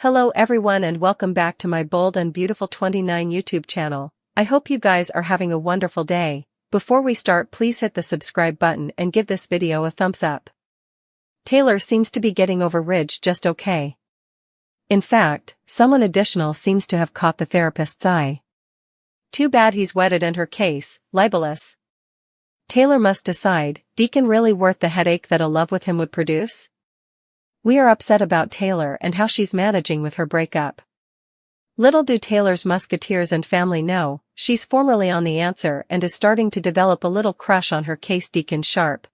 Hello everyone and welcome back to my Bold and Beautiful 29 YouTube channel. I hope you guys are having a wonderful day. Before we start, please hit the subscribe button and give this video a thumbs up. Taylor seems to be getting over Ridge just okay. In fact, someone additional seems to have caught the therapist's eye. Too bad he's wedded and her case, libelous. Taylor must decide, Deacon really worth the headache that a love with him would produce? We are upset about Taylor and how she's managing with her breakup. Little do Taylor's musketeers and family know, she's formerly on The Answer and is starting to develop a little crush on her case Deacon Sharp.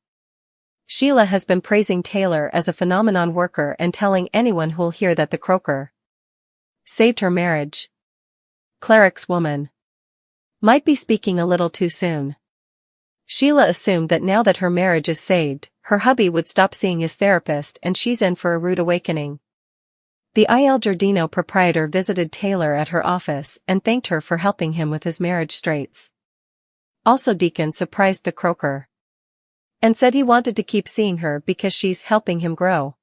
Sheila has been praising Taylor as a phenomenon worker and telling anyone who'll hear that the croaker saved her marriage. Cleric's woman might be speaking a little too soon. Sheila assumed that now that her marriage is saved, her hubby would stop seeing his therapist and she's in for a rude awakening. The Il Giardino proprietor visited Taylor at her office and thanked her for helping him with his marriage straits. Also, Deacon surprised the croaker and said he wanted to keep seeing her because she's helping him grow.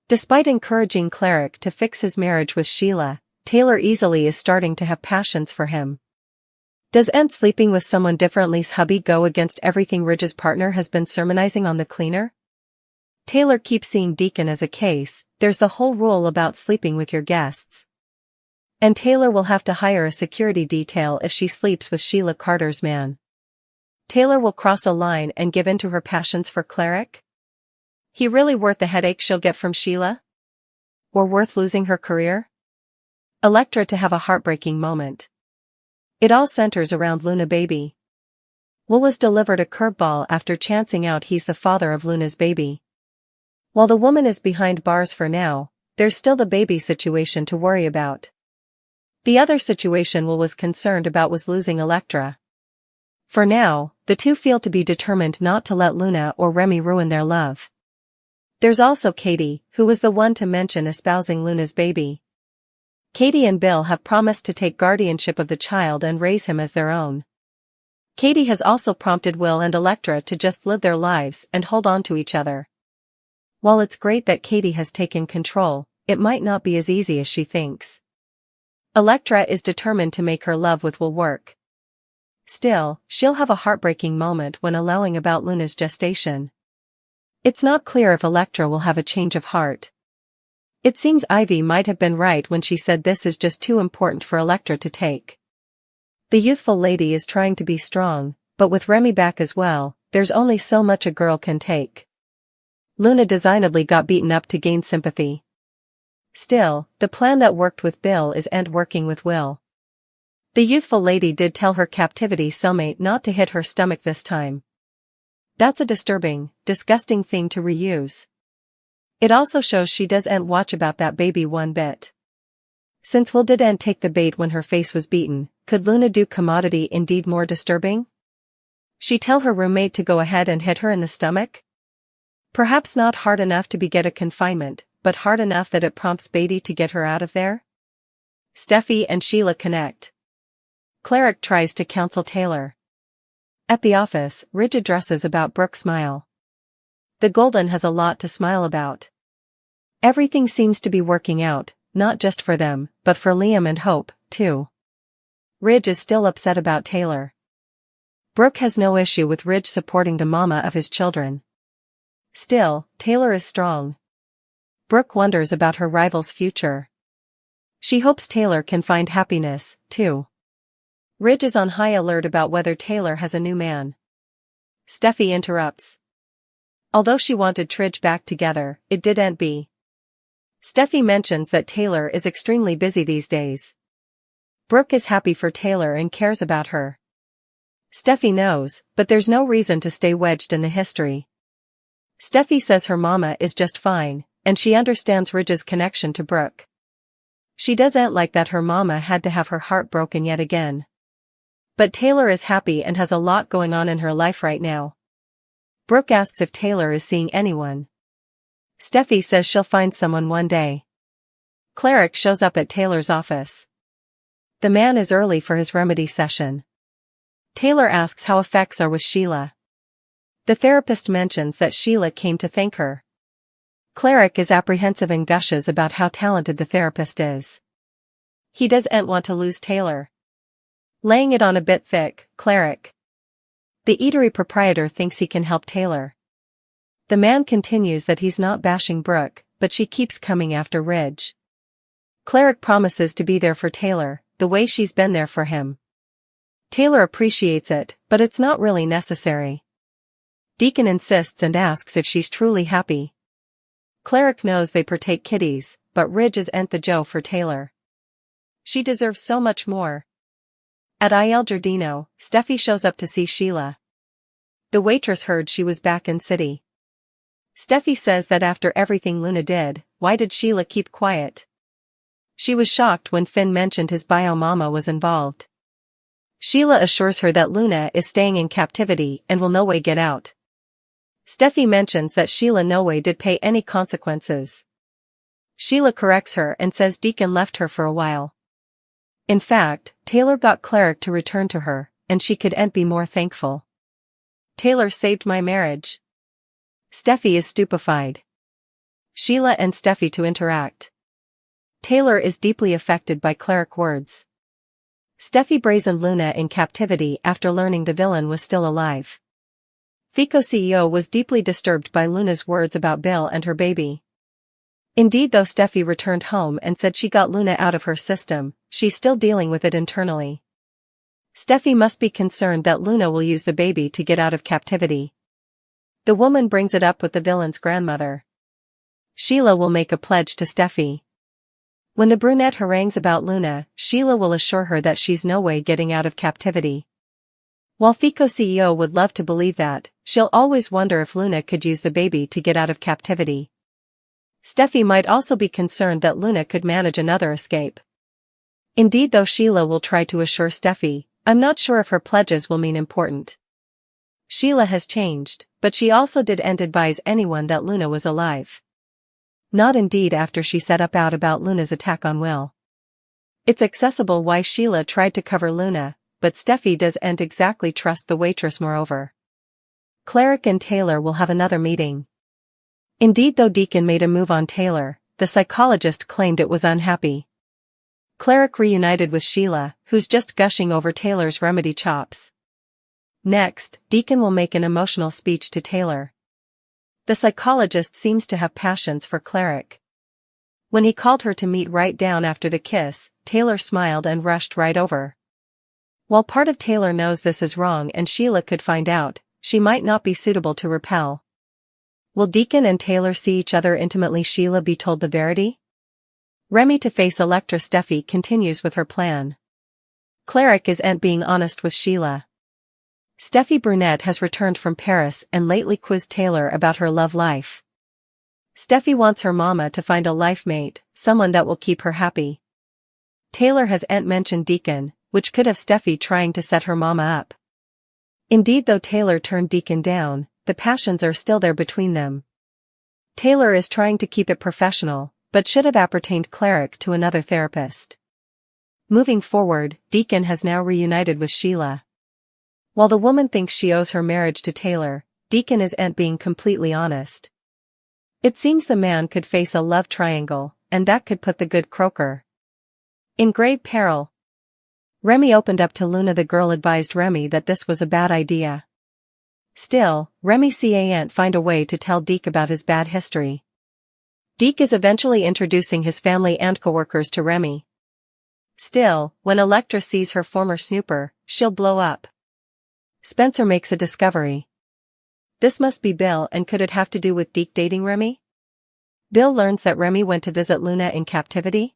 Despite encouraging Cleric to fix his marriage with Sheila, Taylor easily is starting to have passions for him. Does sleeping with someone differently's hubby go against everything Ridge's partner has been sermonizing on the cleaner? Taylor keeps seeing Deacon as a case. There's the whole rule about sleeping with your guests. And Taylor will have to hire a security detail if she sleeps with Sheila Carter's man. Taylor will cross a line and give in to her passions for Cleric? He really worth the headache she'll get from Sheila? Or worth losing her career? Electra to have a heartbreaking moment. It all centers around Luna baby. Will was delivered a curveball after chancing out he's the father of Luna's baby. While the woman is behind bars for now, there's still the baby situation to worry about. The other situation Will was concerned about was losing Electra. For now, the two feel to be determined not to let Luna or Remy ruin their love. There's also Katie, who was the one to mention espousing Luna's baby. Katie and Bill have promised to take guardianship of the child and raise him as their own. Katie has also prompted Will and Electra to just live their lives and hold on to each other. While it's great that Katie has taken control, it might not be as easy as she thinks. Electra is determined to make her love with Will work. Still, she'll have a heartbreaking moment when allowing about Luna's gestation. It's not clear if Electra will have a change of heart. It seems Ivy might have been right when she said this is just too important for Electra to take. The youthful lady is trying to be strong, but with Remy back as well, there's only so much a girl can take. Luna designedly got beaten up to gain sympathy. Still, the plan that worked with Bill is working with Will. The youthful lady did tell her captivity cellmate not to hit her stomach this time. That's a disturbing, disgusting thing to reuse. It also shows she doesn't watch about that baby one bit. Since Will didn't take the bait when her face was beaten, could Luna do commodity indeed more disturbing? She tell her roommate to go ahead and hit her in the stomach? Perhaps not hard enough to get a confinement, but hard enough that it prompts Beatty to get her out of there? Steffi and Sheila connect. Cleric tries to counsel Taylor. At the office, Ridge addresses about Brooke's smile. The Golden has a lot to smile about. Everything seems to be working out, not just for them, but for Liam and Hope, too. Ridge is still upset about Taylor. Brooke has no issue with Ridge supporting the mama of his children. Still, Taylor is strong. Brooke wonders about her rival's future. She hopes Taylor can find happiness, too. Ridge is on high alert about whether Taylor has a new man. Steffi interrupts. Although she wanted Tridge back together, it didn't be. Steffi mentions that Taylor is extremely busy these days. Brooke is happy for Taylor and cares about her. Steffi knows, but there's no reason to stay wedged in the history. Steffi says her mama is just fine, and she understands Ridge's connection to Brooke. She doesn't like that her mama had to have her heart broken yet again. But Taylor is happy and has a lot going on in her life right now. Brooke asks if Taylor is seeing anyone. Steffi says she'll find someone one day. Cleric shows up at Taylor's office. The man is early for his remedy session. Taylor asks how effects are with Sheila. The therapist mentions that Sheila came to thank her. Cleric is apprehensive and gushes about how talented the therapist is. He doesn't want to lose Taylor. Laying it on a bit thick, Cleric. The eatery proprietor thinks he can help Taylor. The man continues that he's not bashing Brooke, but she keeps coming after Ridge. Cleric promises to be there for Taylor, the way she's been there for him. Taylor appreciates it, but it's not really necessary. Deacon insists and asks if she's truly happy. Cleric knows they partake kitties, but Ridge isn't the Joe for Taylor. She deserves so much more. At Il Giardino, Steffi shows up to see Sheila. The waitress heard she was back in city. Steffi says that after everything Luna did, why did Sheila keep quiet? She was shocked when Finn mentioned his bio mama was involved. Sheila assures her that Luna is staying in captivity and will no way get out. Steffi mentions that Sheila no way did pay any consequences. Sheila corrects her and says Deacon left her for a while. In fact, Taylor got Cleric to return to her, and she couldn't be more thankful. Taylor saved my marriage. Steffi is stupefied. Sheila and Steffi to interact. Taylor is deeply affected by Cleric's words. Steffi brazened Luna in captivity after learning the villain was still alive. Fico CEO was deeply disturbed by Luna's words about Bill and her baby. Indeed, though Steffi returned home and said she got Luna out of her system, she's still dealing with it internally. Steffi must be concerned that Luna will use the baby to get out of captivity. The woman brings it up with the villain's grandmother. Sheila will make a pledge to Steffi. When the brunette harangues about Luna, Sheila will assure her that she's no way getting out of captivity. While Fico CEO would love to believe that, she'll always wonder if Luna could use the baby to get out of captivity. Steffi might also be concerned that Luna could manage another escape. Indeed, though Sheila will try to assure Steffi, I'm not sure if her pledges will mean important. Sheila has changed, but she also didn't advise anyone that Luna was alive. Not indeed after she set up out about Luna's attack on Will. It's accessible why Sheila tried to cover Luna, but Steffi doesn't exactly trust the waitress moreover. Cleric and Taylor will have another meeting. Indeed, though Deacon made a move on Taylor, the psychologist claimed it was unhappy. Cleric reunited with Sheila, who's just gushing over Taylor's remedy chops. Next, Deacon will make an emotional speech to Taylor. The psychologist seems to have passions for Cleric. When he called her to meet right down after the kiss, Taylor smiled and rushed right over. While part of Taylor knows this is wrong and Sheila could find out, she might not be suitable to repel. Will Deacon and Taylor see each other intimately? Sheila be told the verity? Remy to face Electra. Steffi continues with her plan. Cleric isn't being honest with Sheila. Steffi Brunette has returned from Paris and lately quizzed Taylor about her love life. Steffi wants her mama to find a life mate, someone that will keep her happy. Taylor hasn't mentioned Deacon, which could have Steffi trying to set her mama up. Indeed, though Taylor turned Deacon down, the passions are still there between them. Taylor is trying to keep it professional, but should have appertained Cleric to another therapist. Moving forward, Deacon has now reunited with Sheila. While the woman thinks she owes her marriage to Taylor, Deacon isn't being completely honest. It seems the man could face a love triangle, and that could put the good croaker in grave peril. Remy opened up to Luna. The girl advised Remy that this was a bad idea. Still, Remy can't find a way to tell Deke about his bad history. Deke is eventually introducing his family and coworkers to Remy. Still, when Electra sees her former snooper, she'll blow up. Spencer makes a discovery. This must be Bill, and could it have to do with Deke dating Remy? Bill learns that Remy went to visit Luna in captivity.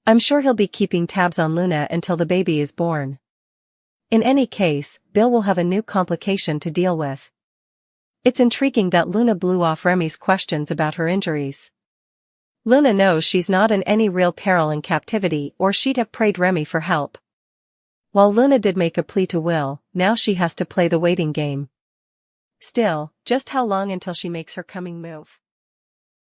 I'm sure he'll be keeping tabs on Luna until the baby is born. In any case, Bill will have a new complication to deal with. It's intriguing that Luna blew off Remy's questions about her injuries. Luna knows she's not in any real peril in captivity, or she'd have prayed Remy for help. While Luna did make a plea to Will, now she has to play the waiting game. Still, just how long until she makes her coming move?